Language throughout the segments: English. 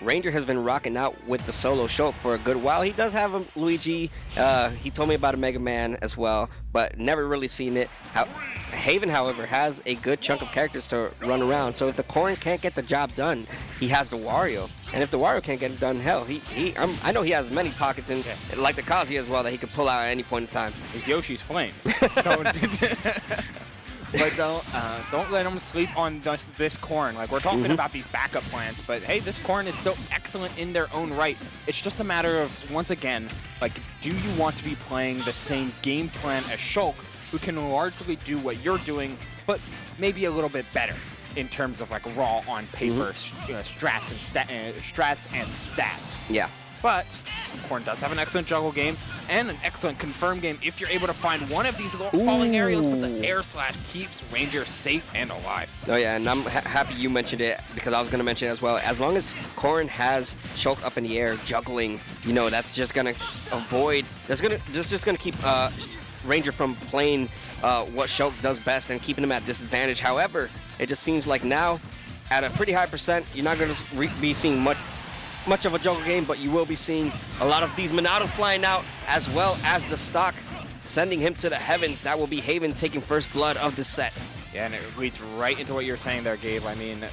Ranger has been rocking out with the solo Shulk for a good while. He does have a Luigi. He told me about a Mega Man as well, but never really seen it. Haven, however, has a good chunk of characters to run around. So if the Corrin can't get the job done, he has the Wario. And if the Wario can't get it done, hell, I know he has many pockets, in, like the Kazi as well, that he could pull out at any point in time. He's Yoshi's flame. But don't let him sleep on this Corrin. Like, we're talking about these backup plans, but hey, this Corrin is still excellent in their own right. It's just a matter of, once again, like, do you want to be playing the same game plan as Shulk, who can largely do what you're doing, but maybe a little bit better in terms of like raw on paper strats and stats. Yeah. But Corrin does have an excellent juggle game and an excellent confirm game if you're able to find one of these falling aerials, but the air slash keeps Ranger safe and alive. Oh yeah, and I'm happy you mentioned it because I was going to mention it as well. As long as Corrin has Shulk up in the air juggling, you know, that's just going to avoid, that's just going to keep Ranger from playing what Shulk does best and keeping him at disadvantage. However, it just seems like now, at a pretty high percent, you're not going to be seeing much of a juggle game, but you will be seeing a lot of these Monados flying out, as well as the stock sending him to the heavens. That will be Haven taking first blood of the set. Yeah, and it leads right into what you're saying there, Gabe. I mean,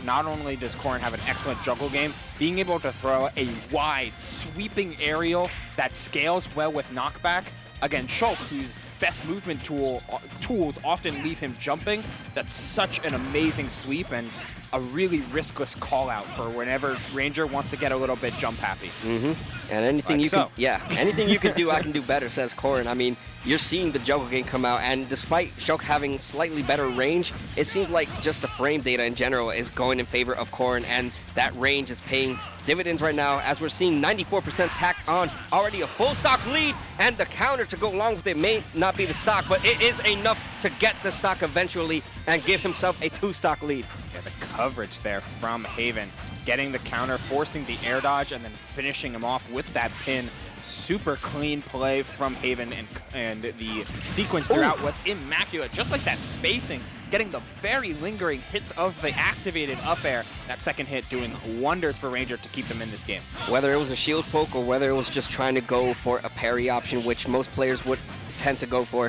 not only does Corrin have an excellent juggle game, being able to throw a wide, sweeping aerial that scales well with knockback. Again, Shulk, whose best movement tools often leave him jumping, that's such an amazing sweep and a really riskless call out for whenever Ranger wants to get a little bit jump happy. And anything anything you can do, I can do better, says Corrin. I mean, you're seeing the juggle game come out, and despite Shulk having slightly better range, it seems like just the frame data in general is going in favor of Corrin, and that range is paying dividends right now, as we're seeing 94% tacked on, already a full stock lead, and the counter to go along with it may not be the stock, but it is enough to get the stock eventually and give himself a 2-stock lead. Yeah, the coverage there from Haven, getting the counter, forcing the air dodge, and then finishing him off with that pin. Super clean play from Haven, and the sequence throughout was immaculate. Just like that spacing, getting the very lingering hits of the activated up air. That second hit doing wonders for Ranger to keep them in this game. Whether it was a shield poke or whether it was just trying to go for a parry option, which most players would tend to go for,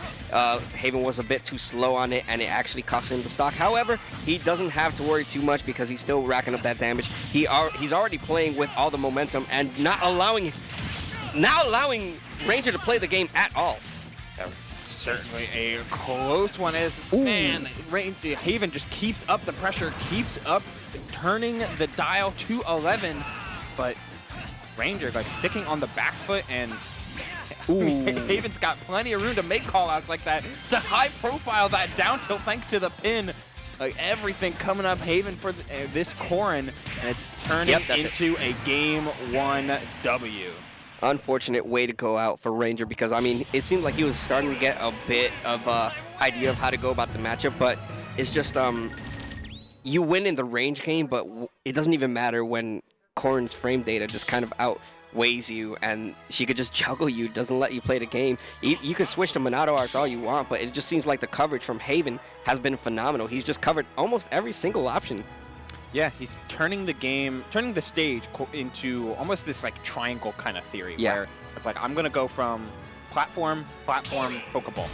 Haven was a bit too slow on it, and it actually cost him the stock. However, he doesn't have to worry too much because he's still racking up that damage. He's already playing with all the momentum and not allowing Ranger to play the game at all. That was certainly a close one, as man, Haven just keeps up the pressure, keeps up turning the dial to 11, but Ranger like sticking on the back foot, and Haven's got plenty of room to make call-outs like that, to high profile that down tilt thanks to the pin. Like, everything coming up Haven for this Corrin, and it's turning into a Game 1 W. Unfortunate way to go out for Ranger, because, I mean, it seemed like he was starting to get a bit of a idea of how to go about the matchup, but it's just, you win in the range game, but it doesn't even matter when Corrin's frame data just kind of outweighs you, and she could just juggle you, doesn't let you play the game. You could switch to Monado arts all you want, but it just seems like the coverage from Haven has been phenomenal. He's just covered almost every single option. Yeah, he's turning the stage into almost this like triangle kind of theory, where it's like, I'm gonna go from platform, Pokeball.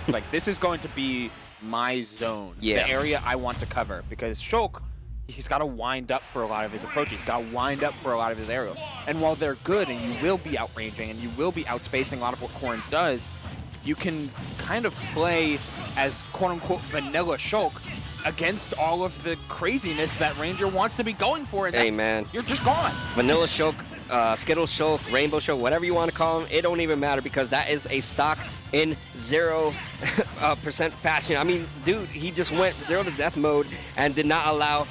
Like, this is going to be my zone, the area I want to cover, because Shulk, he's got to wind up for a lot of his approaches, got to wind up for a lot of his aerials. And while they're good and you will be outranging and you will be outspacing a lot of what Corrin does, you can kind of play as quote-unquote vanilla Shulk against all of the craziness that Ranger wants to be going for, and you're just gone. Vanilla Shulk, Skittles Shulk, Rainbow Shulk, whatever you want to call him, it don't even matter, because that is a stock in 0% fashion. I mean, dude, he just went 0 to death mode and did not allow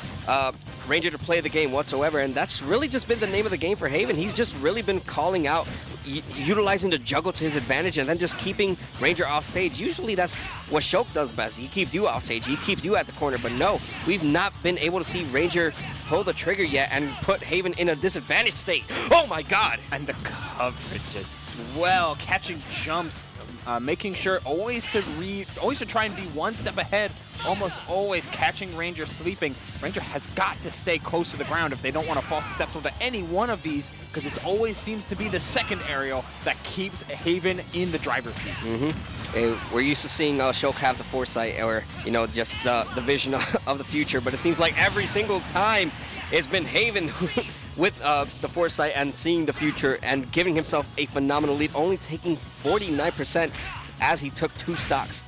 Ranger to play the game whatsoever, and that's really just been the name of the game for Haven. He's just really been calling out, utilizing the juggle to his advantage, and then just keeping Ranger off stage. Usually that's what Shulk does best. He keeps you off stage, he keeps you at the corner, but no, we've not been able to see Ranger pull the trigger yet and put Haven in a disadvantaged state. Oh my god! And the coverage as well, catching jumps, making sure always to try and be one step ahead, almost always catching Ranger sleeping. Ranger has got to stay close to the ground if they don't want to fall susceptible to any one of these, because it always seems to be the second aerial that keeps Haven in the driver's seat. We're used to seeing Shulk have the foresight, or just the vision of the future, but it seems like every single time it's been Haven with the foresight and seeing the future and giving himself a phenomenal lead, only taking 49% as he took 2 stocks.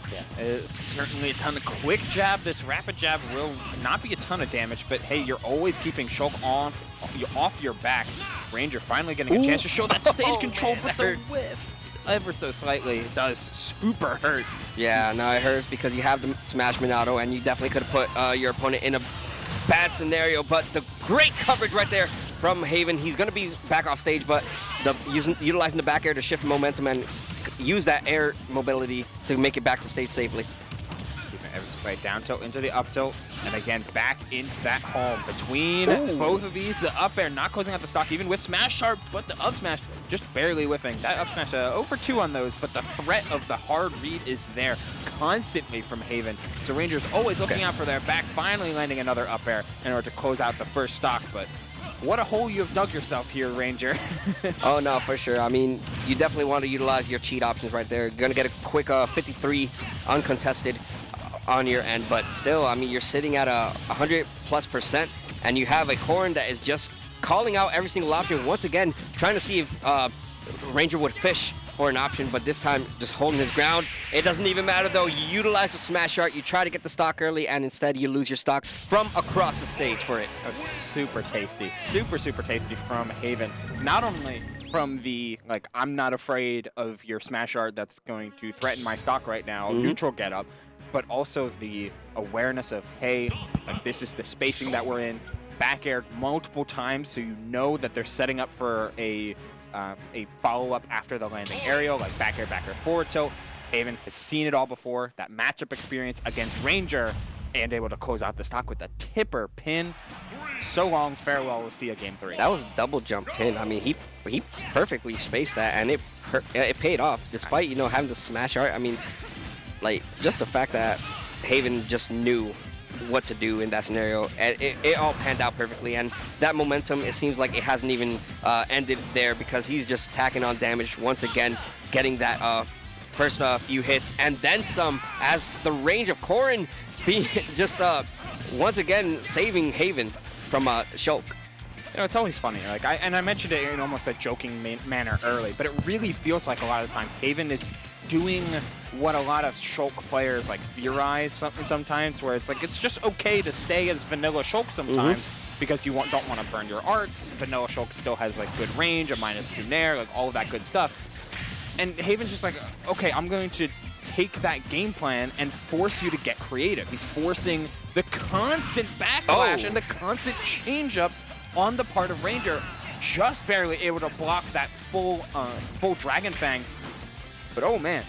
Yeah, it's certainly a ton of quick jab. This rapid jab will not be a ton of damage, but hey, you're always keeping Shulk off your back. Ranger finally getting a chance to show that stage control, man, but the whiff ever so slightly does super hurt. Yeah, no, it hurts because you have the Smashman auto, and you definitely could have put your opponent in a bad scenario, but the great coverage right there from Haven. He's going to be back off stage, but utilizing the back air to shift momentum and use that air mobility to make it back to stage safely. Keeping everything down tilt into the up tilt, and again back into that home between both of these. The up air not closing out the stock even with smash sharp, but the up smash just barely whiffing. That up smash 0 for 2 on those, but the threat of the hard read is there constantly from Haven. So Ranger's always looking out for their back, finally landing another up air in order to close out the first stock. But what a hole you have dug yourself here, Ranger. Oh, no, for sure. I mean, you definitely want to utilize your cheat options right there. You're going to get a quick 53 uncontested on your end, but still, I mean, you're sitting at 100+%, and you have a Corrin that is just calling out every single option. Once again, trying to see if Ranger would fish for an option, but this time just holding his ground. It doesn't even matter, though. You utilize the smash art, you try to get the stock early, and instead you lose your stock from across the stage for it. That was super tasty. Super, super tasty from Haven. Not only from the, like, I'm not afraid of your smash art that's going to threaten my stock right now, neutral get up, but also the awareness of, hey, like, this is the spacing that we're in. Back aired multiple times, so you know that they're setting up for a follow-up after the landing aerial, like back air, forward tilt. Haven has seen it all before. That matchup experience against Ranger, and able to close out the stock with a tipper pin. So long, farewell, we'll see you game 3. That was double jump pin. I mean, he perfectly spaced that, and it paid off, despite, having the smash art. I mean, like, just the fact that Haven just knew what to do in that scenario, and it all panned out perfectly. And that momentum, it seems like it hasn't even ended there, because he's just tacking on damage once again, getting that first few hits and then some, as the range of Corrin being just once again saving Haven from Shulk. It's always funny. Like I mentioned it in almost a joking manner early, but it really feels like a lot of the time Haven is doing what a lot of Shulk players like theorize sometimes, where it's like it's just okay to stay as vanilla Shulk sometimes because you don't want to burn your arts. Vanilla Shulk still has like good range, a -2 nair, like all of that good stuff. And Haven's just like, okay, I'm going to take that game plan and force you to get creative. He's forcing the constant backlash and the constant change-ups on the part of Ranger, just barely able to block that full Dragon Fang. But oh man.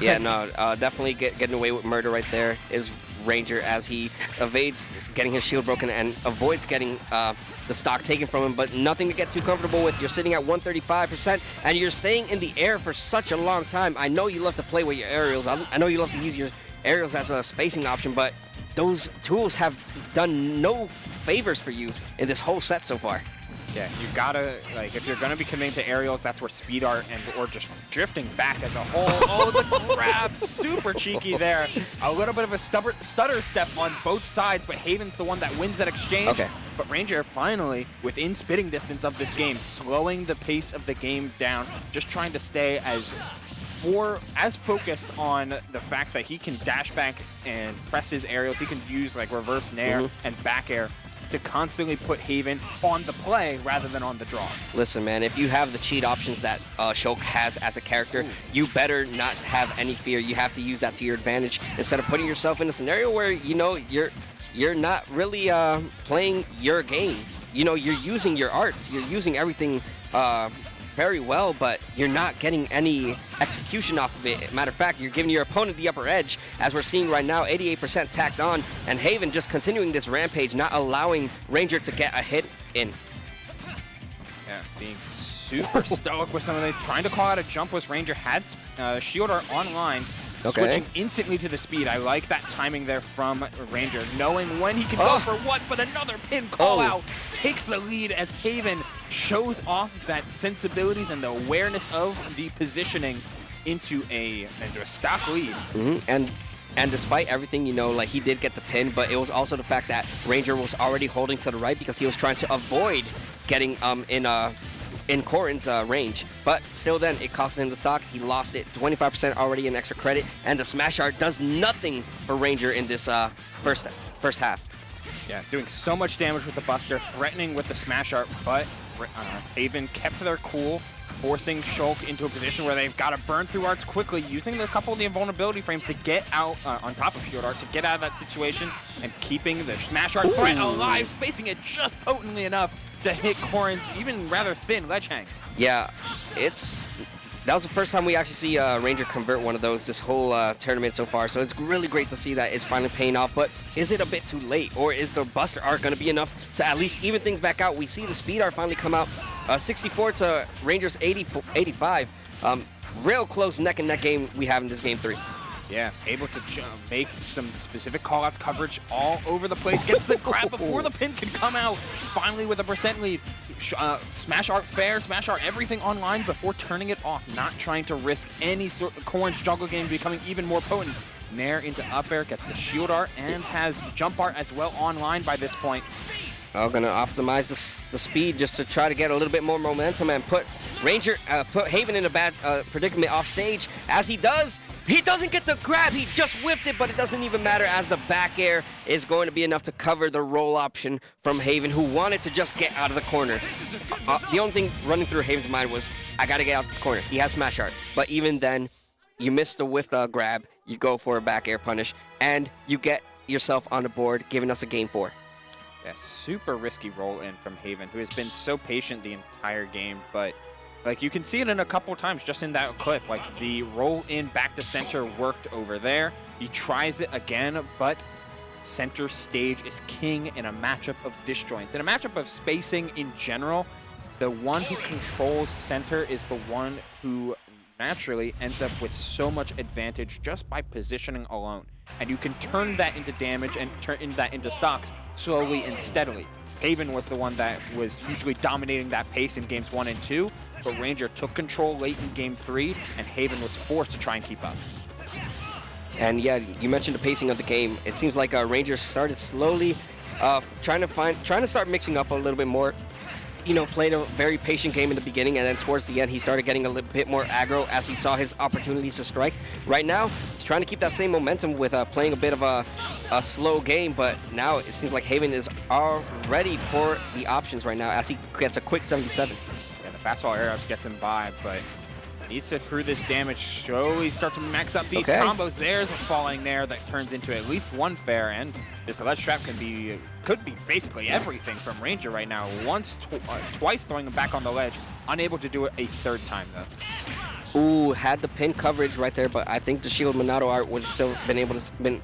Yeah, no, definitely getting away with murder right there is Ranger, as he evades getting his shield broken and avoids getting the stock taken from him, but nothing to get too comfortable with. You're sitting at 135%, and you're staying in the air for such a long time. I know you love to play with your aerials. I know you love to use your aerials as a spacing option, but those tools have done no favors for you in this whole set so far. Yeah, you gotta, like, if you're gonna be committing to aerials, that's where speed art or just drifting back as a whole. Oh, the grab, super cheeky there. A little bit of a stutter step on both sides, but Haven's the one that wins that exchange. Okay. But Ranger finally within spitting distance of this game, slowing the pace of the game down, just trying to stay as focused on the fact that he can dash back and press his aerials. He can use like reverse nair and back air to constantly put Haven on the play rather than on the draw. Listen, man, if you have the cheat options that Shulk has as a character, you better not have any fear. You have to use that to your advantage instead of putting yourself in a scenario where, you know, you're not really playing your game. You know, you're using your arts, you're using everything very well, but you're not getting any execution off of it. Matter of fact, you're giving your opponent the upper edge, as we're seeing right now, 88% tacked on, and Haven just continuing this rampage, not allowing Ranger to get a hit in. Yeah, being super stoic with some of these. Trying to call out a jump was Ranger. Had Shield Art online. Okay. Switching instantly to the speed. I like that timing there from Ranger, knowing when he can go for what, but another pin call out takes the lead as Haven shows off that sensibilities and the awareness of the positioning into a stock lead. And despite everything, you know, like he did get the pin, but it was also the fact that Ranger was already holding to the right because he was trying to avoid getting in Corrin's range. But still then, it cost him the stock. He lost it, 25% already in extra credit, and the smash art does nothing for Ranger in this first half. Yeah, doing so much damage with the Buster, threatening with the smash art, but Haven kept their cool, forcing Shulk into a position where they've got to burn through arts quickly, using a couple of the invulnerability frames to get out on top of Shield Art, to get out of that situation, and keeping the smash art threat alive, spacing it just potently enough to hit Corrin's even rather thin ledge hang. Yeah, that was the first time we actually see Ranger convert one of those this whole tournament so far, so it's really great to see that it's finally paying off. But is it a bit too late, or is the Buster art going to be enough to at least even things back out? We see the speed art finally come out, 64 to Ranger's 85. Real close neck and neck game we have in this game 3. Yeah, able to make some specific callouts, coverage all over the place. Gets the grab before the pin can come out. Finally with a percent lead. Smash art fair, smash art everything online before turning it off. Not trying to risk any sort of Corrin's juggle game becoming even more potent. Nair into up air, gets the shield art, and has jump art as well online by this point. Gonna optimize the speed just to try to get a little bit more momentum and put Haven in a bad predicament off stage. As he doesn't get the grab. He just whiffed it, but it doesn't even matter as the back air is going to be enough to cover the roll option from Haven, who wanted to just get out of the corner. The only thing running through Haven's mind was, I gotta get out this corner. He has smash art, but even then, you miss the whiff grab, you go for a back air punish, and you get yourself on the board, giving us a game 4. Yeah, super risky roll in from Haven, who has been so patient the entire game, but like you can see it in a couple times just in that clip. Like the roll in back to center worked over there. He tries it again, but center stage is king in a matchup of disjoints. In a matchup of spacing in general, the one who controls center is the one who naturally ends up with so much advantage just by positioning alone. And you can turn that into damage and turn that into stocks slowly and steadily. Haven was the one that was usually dominating that pace in games 1 and 2, but Ranger took control late in game 3, and Haven was forced to try and keep up. And yeah, you mentioned the pacing of the game. It seems like Rangers started slowly trying to start mixing up a little bit more. You know, played a very patient game in the beginning, and then towards the end, he started getting a little bit more aggro as he saw his opportunities to strike. Right now, he's trying to keep that same momentum with playing a bit of a slow game, but now it seems like Haven is all ready for the options right now as he gets a quick 77. Yeah, the fastball air ups gets him by, but needs to accrue this damage, slowly start to max up these combos. There's a falling there that turns into at least one fair, and this ledge trap could be basically everything from Ranger right now. Twice throwing him back on the ledge, unable to do it a third time though. Ooh, had the pin coverage right there, but I think the shield Monado art would have still been able to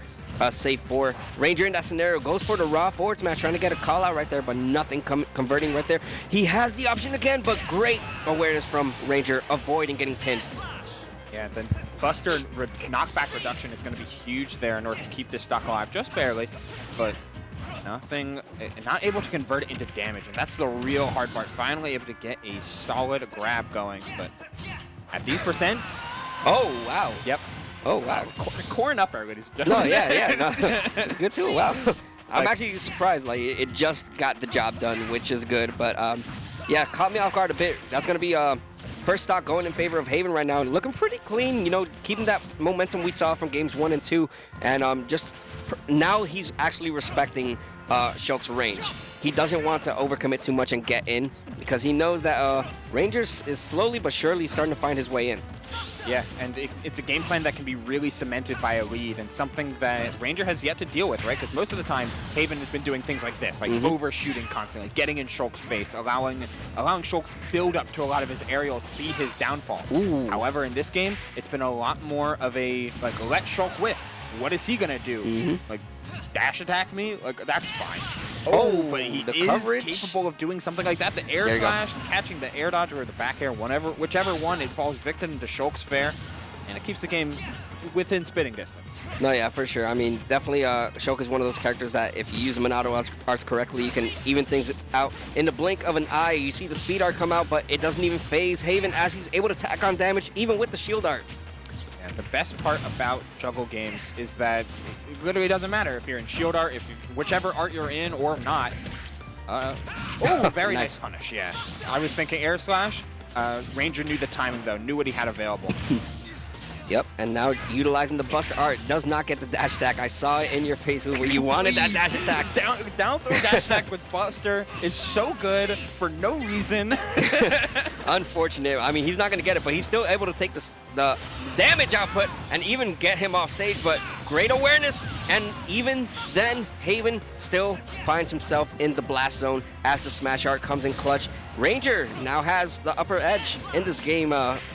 safe for Ranger in that scenario. Goes for the raw forward smash, trying to get a call out right there, but nothing converting right there. He has the option again, but great awareness from Ranger, avoiding getting pinned. Yeah, the Buster knockback reduction is going to be huge there in order to keep this stock alive, just barely, but not able to convert it into damage, and that's the real hard part. Finally able to get a solid grab going, but at these percents. Oh, wow. Yep. Oh, wow. Corrin up, everybody's. No, yeah. No, it's good too. Wow. I'm actually surprised. Like, it just got the job done, which is good. But, yeah, caught me off guard a bit. That's going to be first stock going in favor of Haven right now. And looking pretty clean, you know, keeping that momentum we saw from games 1 and 2. And just now he's actually respecting Shulk's range. He doesn't want to overcommit too much and get in because he knows that Rangers is slowly but surely starting to find his way in. Yeah, and it's a game plan that can be really cemented by a lead, and something that Ranger has yet to deal with, right? Because most of the time, Haven has been doing things like this, like overshooting constantly, getting in Shulk's face, allowing Shulk's build up to a lot of his aerials be his downfall. Ooh. However, in this game, it's been a lot more of a, like, let Shulk whiff. What is he gonna do? Like, dash attack me? Like, that's fine. Oh, but he the is coverage. capable of doing something like that. The air slash, catching the air dodge or the back air, whichever one, it falls victim to Shulk's fair, and it keeps the game within spitting distance. No, yeah, for sure. I mean, definitely Shulk is one of those characters that if you use him in auto arts correctly, you can even things out in the blink of an eye. You see the speed art come out, but it doesn't even phase Haven as he's able to tack on damage even with the shield art. Yeah, the best part about juggle games is that it literally doesn't matter if you're in shield art, whichever art you're in or not. Oh, very nice punish, yeah. I was thinking air slash. Ranger knew the timing though, knew what he had available. Yep, and now utilizing the Buster art does not get the dash attack. I saw it in your face where you wanted that dash attack. Down throw dash attack with Buster is so good for no reason. Unfortunate. I mean, he's not going to get it, but he's still able to take the damage output and even get him off stage. But great awareness, and even then, Haven still finds himself in the blast zone as the smash art comes in clutch. Ranger now has the upper edge in this game,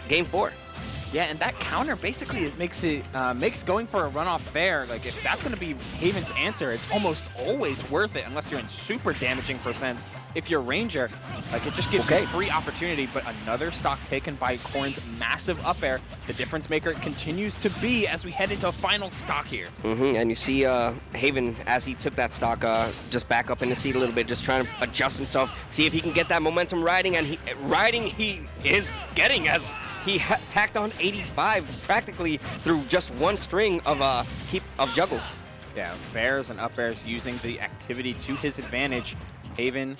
game 4. Yeah, and that counter basically makes going for a runoff fair. Like, if that's going to be Haven's answer, it's almost always worth it unless you're in super damaging percents. If you're Ranger, like, it just gives you a free opportunity. But another stock taken by Corrin's massive up air. The difference maker continues to be as we head into a final stock here. And you see Haven, as he took that stock, just back up in the seat a little bit, just trying to adjust himself, see if he can get that momentum riding. And he is getting as he tacked on 85 practically through just one string of heap of juggles. Yeah, fairs and up airs using the activity to his advantage. Haven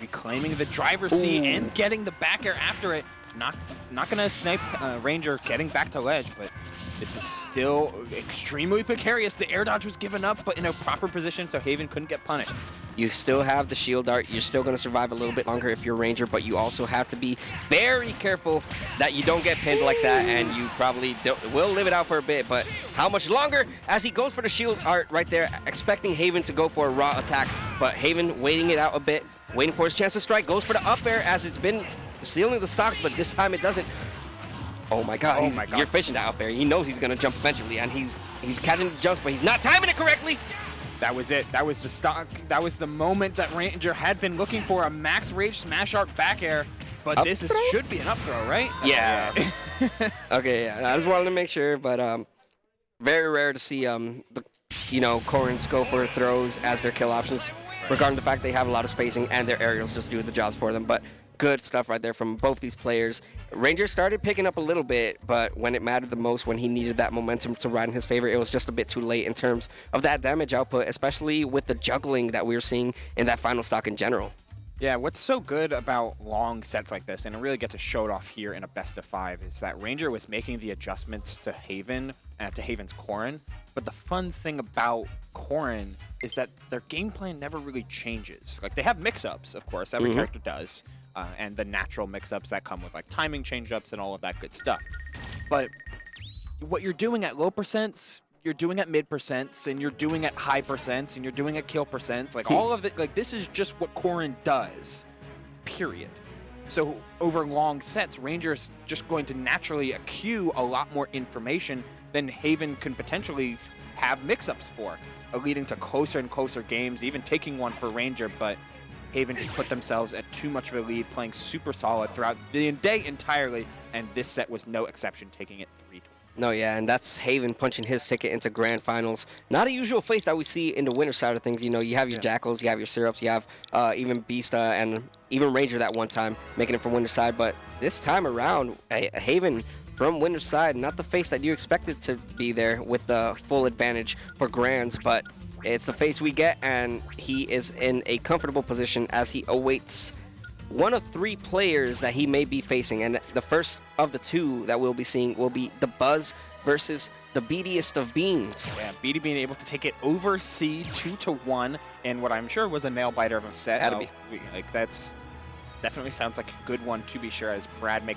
reclaiming the driver's seat and getting the back air after it. Not gonna snipe Ranger getting back to ledge, but this is still extremely precarious. The air dodge was given up, but in a proper position, so Haven couldn't get punished. You still have the shield art. You're still going to survive a little bit longer if you're Ranger, but you also have to be very careful that you don't get pinned like that, and you probably will live it out for a bit. But how much longer? As he goes for the shield art right there, expecting Haven to go for a raw attack, but Haven waiting it out a bit, waiting for his chance to strike, goes for the up air as it's been sealing the stocks, but this time it doesn't. Oh my God, you're fishing that up air. He knows he's going to jump eventually, and he's catching the jumps, but he's not timing it correctly. That was it. That was the stock. That was the moment that Ranger had been looking for, a max rage smash art back air. But this should be an up throw, right? Yeah. Okay, yeah. I just wanted to make sure, but very rare to see Corrins go for throws as their kill options, regarding the fact they have a lot of spacing and their aerials just do the jobs for them. But good stuff right there from both these players. Ranger started picking up a little bit, but when it mattered the most, when he needed that momentum to ride in his favor, it was just a bit too late in terms of that damage output, especially with the juggling that we were seeing in that final stock in general. Yeah, what's so good about long sets like this, and it really gets to show it off here in a best of 5, is that Ranger was making the adjustments to Haven, to Haven's Corrin, but the fun thing about Corrin is that their game plan never really changes. Like, they have mix-ups, of course, every character does, and the natural mix-ups that come with like timing change-ups and all of that good stuff. But what you're doing at low percents, you're doing at mid percents, and you're doing at high percents, and you're doing at kill percents. Like, all of it, like, this is just what Corrin does, period. So over long sets, Ranger's just going to naturally accrue a lot more information than Haven can potentially have mix-ups for, leading to closer and closer games, even taking one for Ranger, but Haven just put themselves at too much of a lead, playing super solid throughout the day entirely, and this set was no exception, taking it 3-2. No, yeah, and that's Haven punching his ticket into grand finals. Not a usual face that we see in the winner side of things. You know, you have your Jackals, you have your Syrups, you have even Beast and even Ranger that one time making it from winner side. But this time around, Haven from winner side, not the face that you expected to be there with the full advantage for grands, but it's the face we get, and he is in a comfortable position as he awaits one of 3 players that he may be facing, and the first of the 2 that we'll be seeing will be the Buzz versus the Beatiest of Beans. Yeah, Beatty being able to take it over C 2-1, and what I'm sure was a nail biter of a set. Had to be. Like, that's definitely sounds like a good one to be sure, as Brad makes